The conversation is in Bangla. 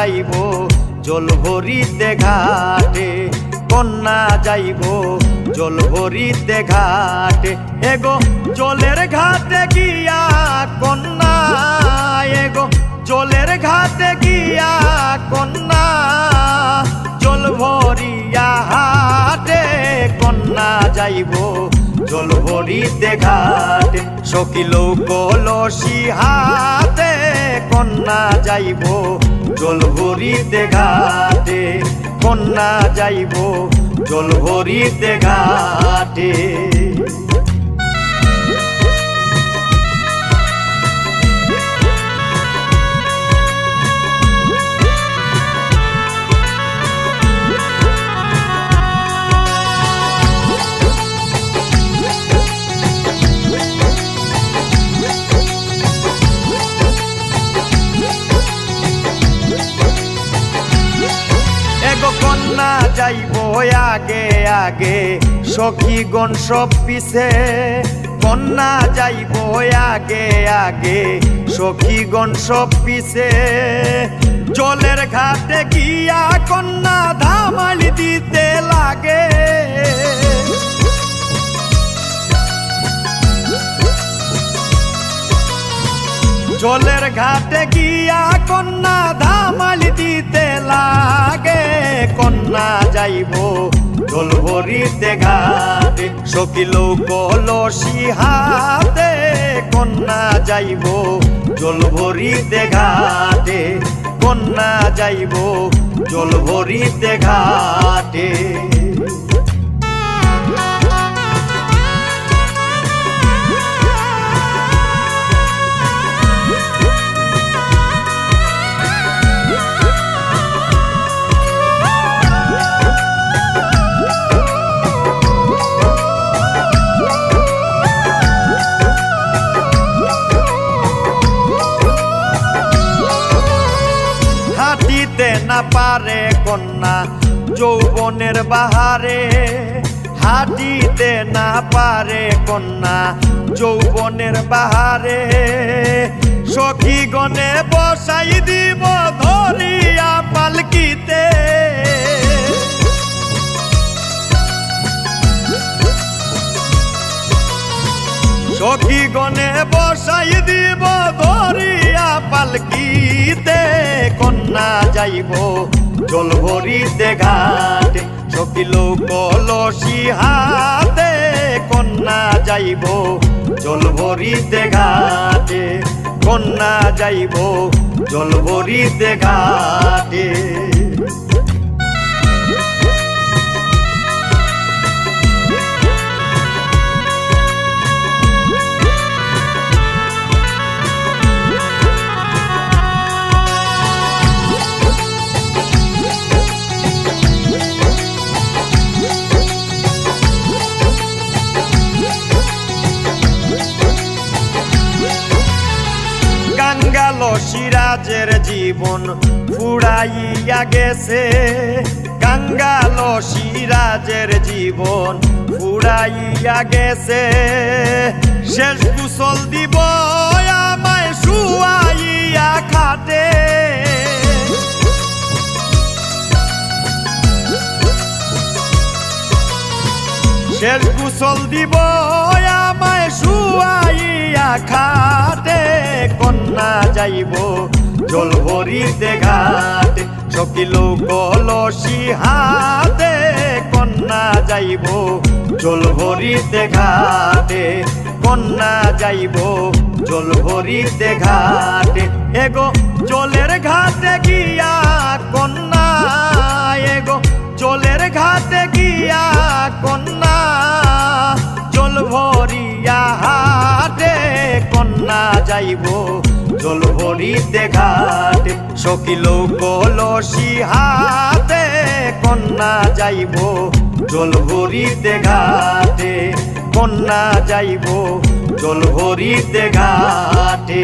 যাইব জল ভরিতে ঘাটে, কন্যা যাইব জল ভরিতে ঘাটে। এগো জলের ঘাটে গিয়া কন্যা, এগো জলের ঘাটে গিয়া কন্যা, জল ভরিয়া হাটে কন্যা যাইব জল ভরিতে ঘাটে। সকিল কলসি হাতে কন্যা যাইব জল ভরিতে ঘাটে, কন্যা যাইব জল ভরিতে ঘাটে। কন্যা যাইব আগে আগে সখীগণ সব পিছে, কন্যা যাইব আগে আগে সখীগণ সব পিছে। জলের ঘাটে গিয়া কন্যা ধামালি দিতে লাগে, জলের ঘাটে গিয়া কন্যা ধামালি দিতে লাগে। কন্যা যাইব জল ভরিতে ঘাটে, সকিল কলসি হাতে কন্যা যাইব জল ভরিতে ঘাটে, কন্যা যাইব জল ভরিতে ঘাটে। হাঁটিতে না পারে কন্যা যৌবনের বাহারে, হাঁটিতে না পারে কন্যা যৌবনের বাহারে। সখীগণে বসাই দিব ধরিয়া পালকিতে, সখীগণে বসাই দিব ধরিয়া পালকিতে। কন্যা যাইব জল ভরিতে ঘাটে, সকিল কলসি হাতে কন্যা যাইব জল ভরিতে ঘাটে, কন্যা যাইব জল ভরিতে ঘাটে। কাঙ্গাল সিরাজের জীবন ফুরাইয়া গেছে, কাঙ্গাল সিরাজের জীবন ফুরাইয়া গেছে। শেষ কুশল দিব আমায় শুয়াইয়া খাটে, শেষ কুশল দিব আমায় শুয়াইয়া খাটে। কন্যা যাইব জল ভরিতে ঘাটে, সকিল কলসি হাতে কন্যা যাইব জল ভরিতে ঘাটে, কন্যা যাইব জল ভরিতে ঘাটে। এগো জলের ঘাটে গিয়া কন্যা, এগো জলের ঘাটে গিয়া কন্যা, জল ভরিয়া হাটে কন্যা যাইব জল ভরিতে ঘাটে। সকিল কলসি হাতে কন্যা যাইব জল ভরিতে ঘাটে, কন্যা যাইব জল ভরিতে ঘাটে।